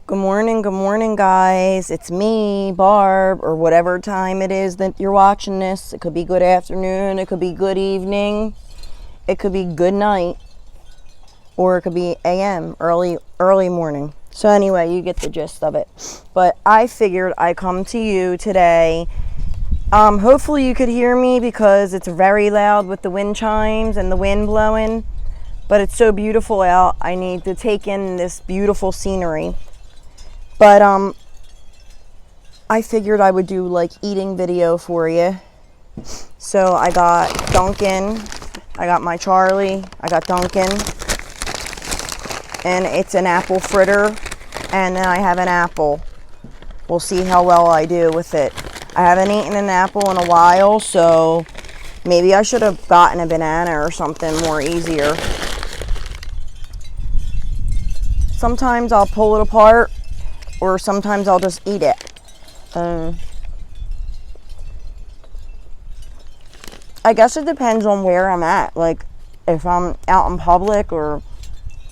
Good morning, guys. It's me, Barb, or whatever time it is that you're watching this. It could be good afternoon, it could be good evening, it could be good night, or it could be AM, early morning. So anyway, you get the gist of it. But I figured I'd come to you today. Hopefully you could hear me because it's very loud with the wind chimes and the wind blowing. But it's so beautiful out. I need to take in this beautiful scenery. But I figured I would do like eating video for you. So I got Dunkin, I got my Charlie, I got Dunkin, and it's an apple fritter, and then I have an apple. We'll see how well I do with it. I haven't eaten an apple in a while, so maybe I should have gotten a banana or something more easier. Sometimes I'll pull it apart, or sometimes I'll just eat it. I guess it depends on where I'm at. Like, if I'm out in public or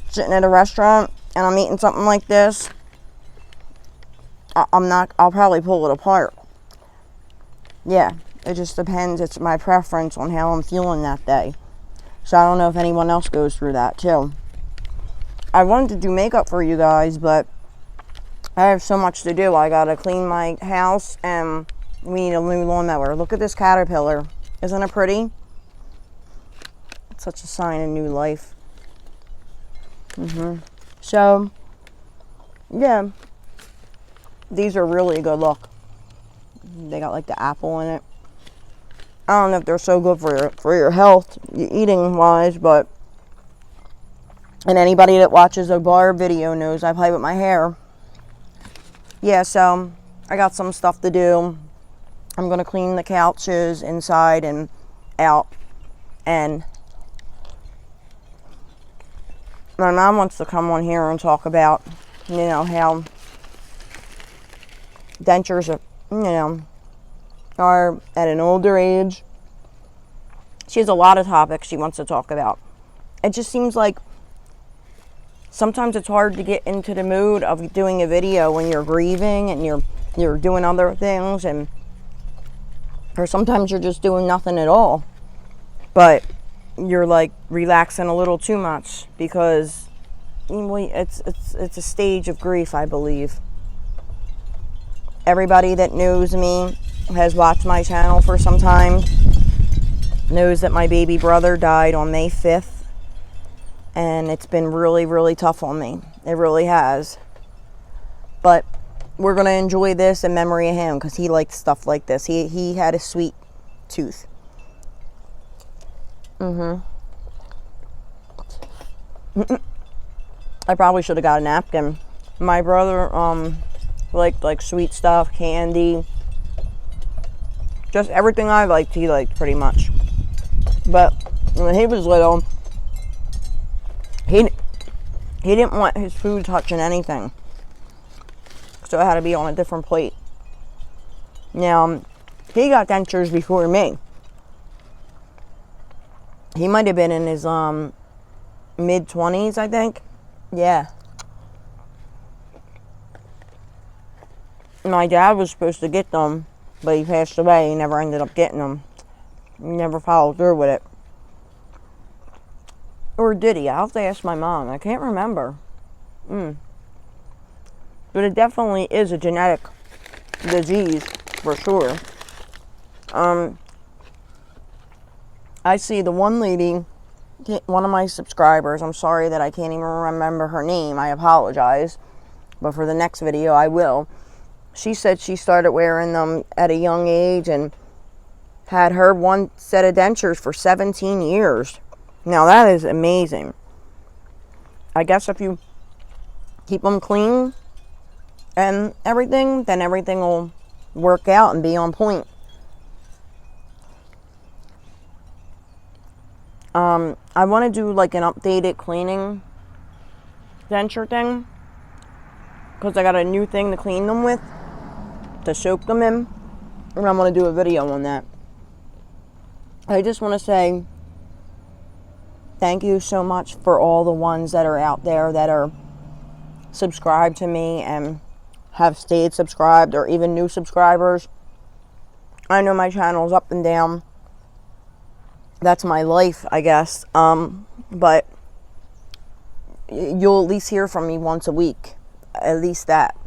sitting at a restaurant and I'm eating something like this, I'll probably pull it apart. Yeah, it just depends. It's my preference on how I'm feeling that day. So I don't know if anyone else goes through that too. I wanted to do makeup for you guys, but I have so much to do. I gotta clean my house and we need a new lawnmower. Look at this caterpillar. Isn't it pretty? It's such a sign of new life. So, yeah. These are really good. Look. They got like the apple in it. I don't know if they're so good for your health, eating wise, but and anybody that watches a Barb video knows I play with my hair. Yeah, so I got some stuff to do. I'm going to clean the couches inside and out. And my mom wants to come on here and talk about, how dentures are at an older age. She has a lot of topics she wants to talk about. It just seems like sometimes it's hard to get into the mood of doing a video when you're grieving and you're doing other things, or sometimes you're just doing nothing at all, but you're like relaxing a little too much because it's a stage of grief, I believe. Everybody that knows me, has watched my channel for some time, knows that my baby brother died on May 5th. And it's been really, really tough on me. It really has. But we're going to enjoy this in memory of him because he liked stuff like this. He had a sweet tooth. I probably should have got a napkin. My brother liked like sweet stuff, candy. Just everything I liked, he liked pretty much. But when he was little, he didn't want his food touching anything. So it had to be on a different plate. Now, he got dentures before me. He might have been in his mid-20s, I think. Yeah. My dad was supposed to get them, but he passed away. He never ended up getting them. He never followed through with it. Or did he? I'll have to ask my mom. I can't remember. But it definitely is a genetic disease, for sure. I see the one lady, one of my subscribers, I'm sorry that I can't even remember her name. I apologize. But for the next video, I will. She said she started wearing them at a young age and had her one set of dentures for 17 years. Now that is amazing. I guess if you keep them clean and everything, then everything will work out and be on point. I want to do like an updated cleaning denture thing because I got a new thing to clean them with, to soak them in, and I'm going to do a video on that. I just want to say thank you so much for all the ones that are out there that are subscribe to me and have stayed subscribed, or even new subscribers. I know my channel's up and down. That's my life, I guess. But you'll at least hear from me once a week. At least that.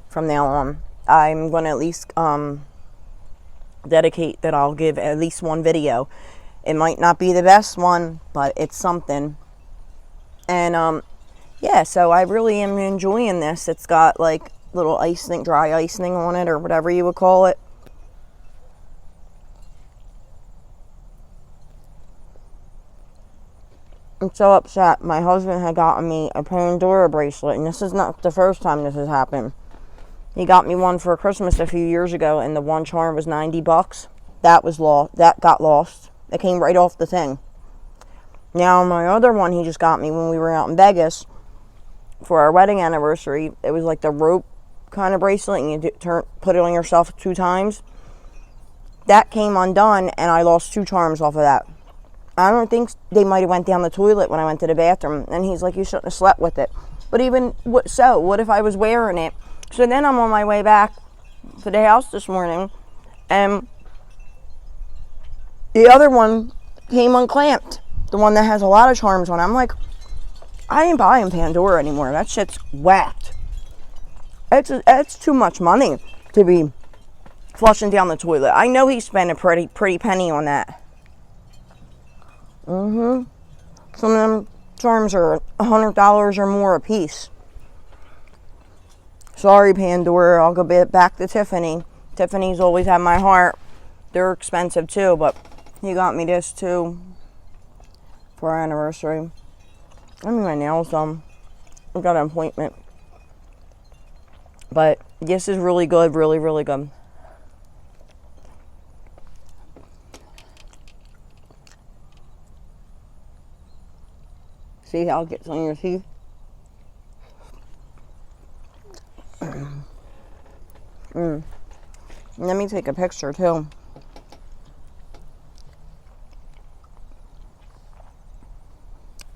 From now on. I'm going to at least dedicate that I'll give at least one video. It might not be the best one, but it's something. And yeah, so I really am enjoying this. It's got like little icing, dry icing on it, or whatever you would call it. I'm so upset. My husband had gotten me a Pandora bracelet, and this is not the first time this has happened. He got me one for Christmas a few years ago, and the one charm was $90. That was lost. That got lost. It came right off the thing. Now my other one he just got me when we were out in Vegas for our wedding anniversary. It was like the rope kind of bracelet, and you put it on yourself 2 times. That came undone, and I lost 2 charms off of that. I don't think they might have went down the toilet when I went to the bathroom. And he's like, you shouldn't have slept with it. But even what if I was wearing it? So then I'm on my way back to the house this morning, and the other one came unclamped. The one that has a lot of charms on it. I'm like, I ain't buying Pandora anymore. That shit's whacked. It's too much money to be flushing down the toilet. I know he spent a pretty penny on that. Some of them charms are $100 or more a piece. Sorry, Pandora. I'll go back to Tiffany. Tiffany's always had my heart. They're expensive too, but he got me this too for our anniversary. I mean, my nails done. I've got an appointment. But this is really good. Really, really good. See how it gets on your teeth? Let me take a picture too.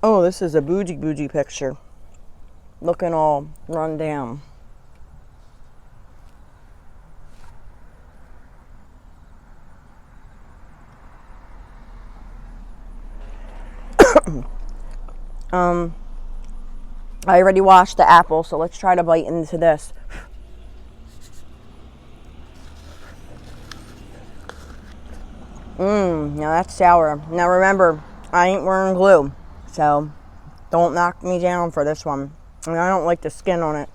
Oh, this is a bougie picture. Looking all run down. I already washed the apple, so let's try to bite into this. Now that's sour. Now remember, I ain't wearing glue, so don't knock me down for this one. And I don't like the skin on it.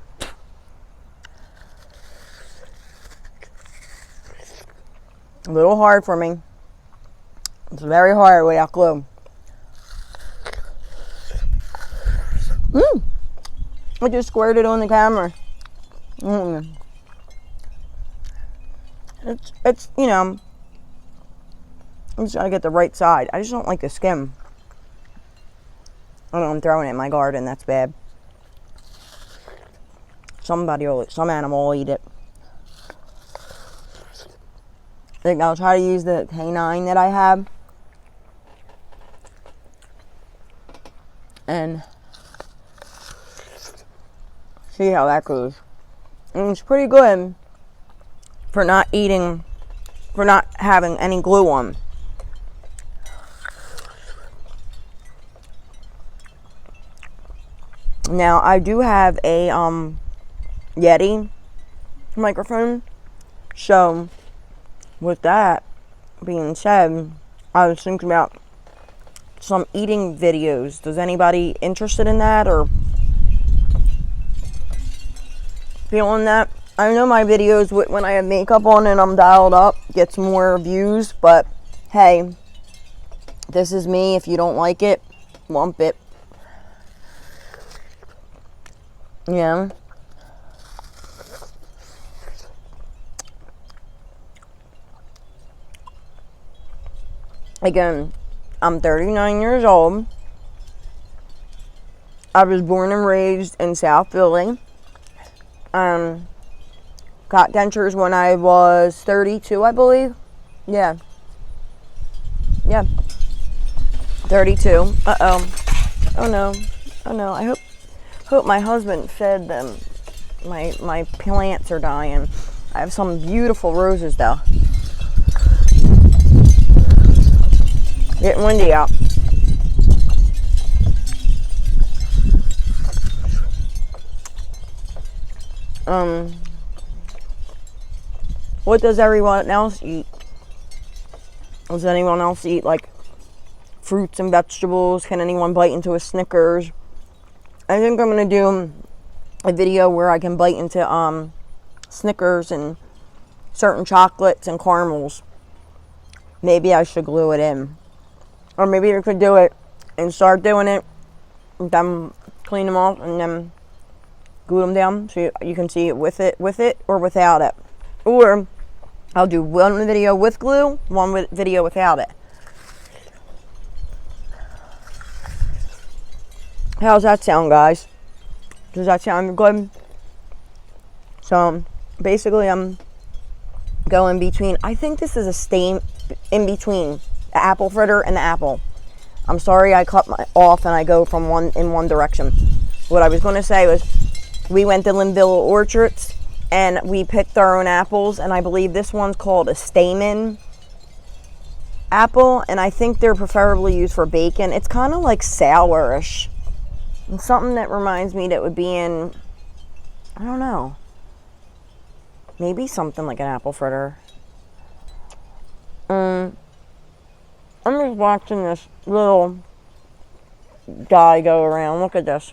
A little hard for me. It's very hard without glue. I just squirted on the camera. It's you know, I'm just trying to get the right side. I just don't like the skin. I know I'm throwing it in my garden. That's bad. Some animal will eat it. I think I'll try to use the canine that I have. And see how that goes. And it's pretty good for not having any glue on. Now I do have a Yeti microphone, so with that being said, I was thinking about some eating videos. Does anybody interested in that or feeling that? I know my videos when I have makeup on and I'm dialed up gets more views, but hey, this is me. If you don't like it, lump it. Yeah. Again, I'm 39 years old. I was born and raised in South Philly. Got dentures when I was 32, I believe. Yeah. 32. Oh no. I Hope my husband fed them. My plants are dying. I have some beautiful roses though. Getting windy out. What does everyone else eat? Does anyone else eat like fruits and vegetables? Can anyone bite into a Snickers? I think I'm gonna do a video where I can bite into Snickers and certain chocolates and caramels. Maybe I should glue it in, or maybe you could do it and start doing it, and then clean them off and then glue them down so you can see it with it or without it. Or I'll do one video with glue, one video without it. How's that sound, guys? Does that sound good? So basically I'm going between, I think this is a stain in between the apple fritter and the apple. I'm sorry I cut off and I go from one direction. What I was going to say was, we went to Linville Orchards and we picked our own apples, and I believe this one's called a stamen apple, and I think they're preferably used for bacon. It's kind of like sourish. And something that reminds me that would be in, I don't know, maybe something like an apple fritter. I'm just watching this little guy go around. Look at this.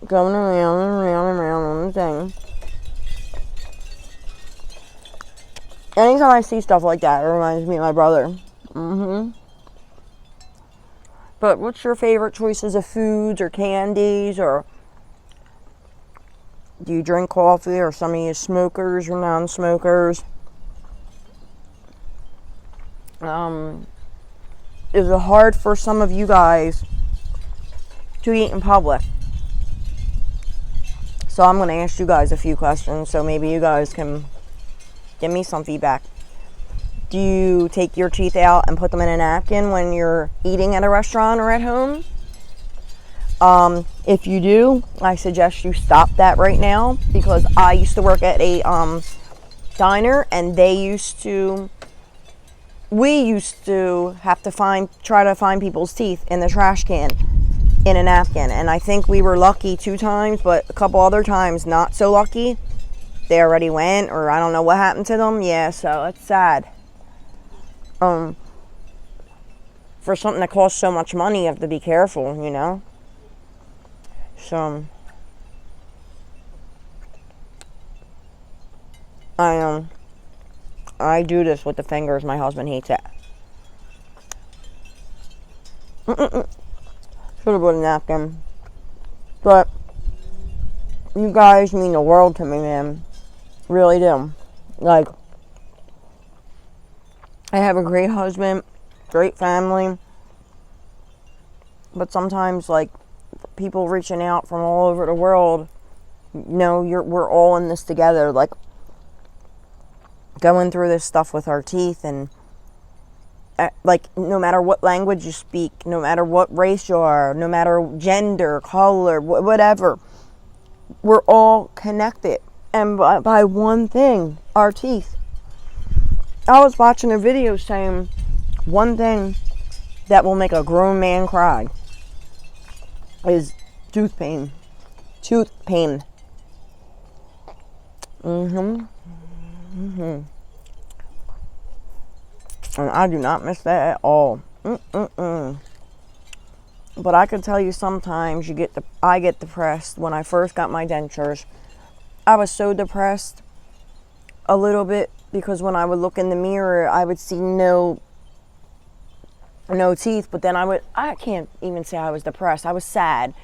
Going around and around and around on the thing. Anytime I see stuff like that, it reminds me of my brother. But what's your favorite choices of foods or candies, or do you drink coffee, or some of you smokers or non-smokers? Is it hard for some of you guys to eat in public? So I'm going to ask you guys a few questions, so maybe you guys can give me some feedback. Do you take your teeth out and put them in a napkin when you're eating at a restaurant or at home? If you do, I suggest you stop that right now, because I used to work at a diner, and we used to have to try to find people's teeth in the trash can in a napkin, and I think we were lucky 2 times, but a couple other times not so lucky. They already went, or I don't know what happened to them. Yeah, so it's sad. For something that costs so much money, you have to be careful, you know. So I do this with the fingers. My husband hates it. Should have put a napkin. But you guys mean the world to me, man. Really do. Like, I have a great husband, great family. But sometimes, like, people reaching out from all over the world, you know, we're all in this together. Like, going through this stuff with our teeth, and like, no matter what language you speak, no matter what race you are, no matter gender, color, whatever, we're all connected, and by one thing, our teeth. I was watching a video saying one thing that will make a grown man cry is tooth pain. And I do not miss that at all. But I can tell you, sometimes I get depressed. When I first got my dentures, I was so depressed a little bit, because when I would look in the mirror, I would see no teeth. But then I can't even say I was depressed. I was sad.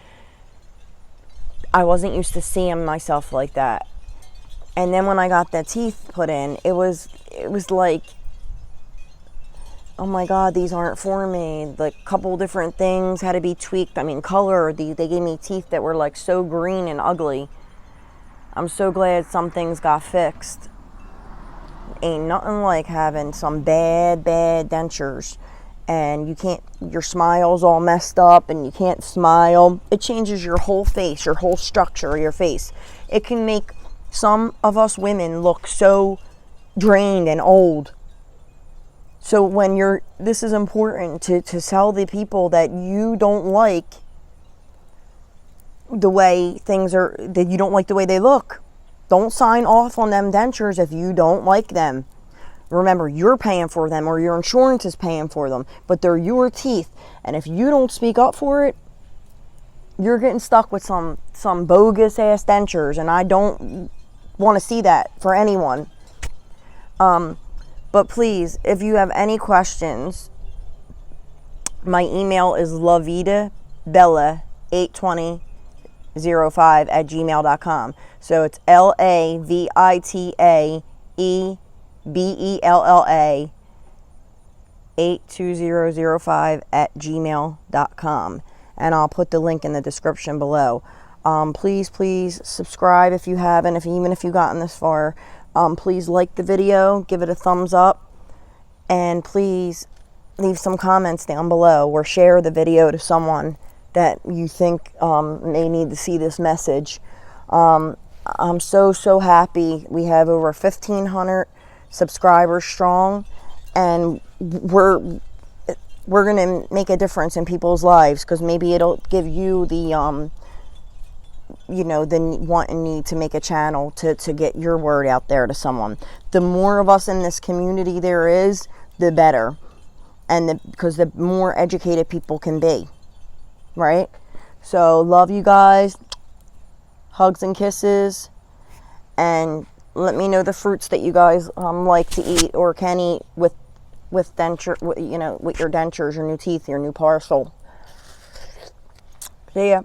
I wasn't used to seeing myself like that. And then when I got the teeth put in, it was like, oh my God, these aren't for me. Like, a couple different things had to be tweaked. I mean, color. They gave me teeth that were like so green and ugly. I'm so glad some things got fixed. Ain't nothing like having some bad dentures and you can't, your smile's all messed up and you can't smile. It changes your whole face, your whole structure of your face. It can make some of us women look so drained and old. So when this is important to tell the people that you don't like the way things are, that you don't like the way they look. Don't sign off on them dentures if you don't like them. Remember, you're paying for them, or your insurance is paying for them, but they're your teeth. And if you don't speak up for it, you're getting stuck with some bogus ass dentures, and I don't want to see that for anyone. But please, if you have any questions, my email is lavitabella82005@gmail.com. So it's LAVITAEBELLA82005@gmail.com. And I'll put the link in the description below. Please subscribe if you haven't, even if you've gotten this far. Please like the video, give it a thumbs up, and please leave some comments down below or share the video to someone that you think may need to see this message. I'm so happy. We have over 1,500 subscribers strong, and we're gonna make a difference in people's lives, because maybe it'll give you the the want and need to make a channel to get your word out there to someone. The more of us in this community there is, the better, and because the more educated people can be, right? So love you guys, hugs and kisses, and let me know the fruits that you guys like to eat or can eat with denture, with your dentures, your new teeth, your new parcel. See ya.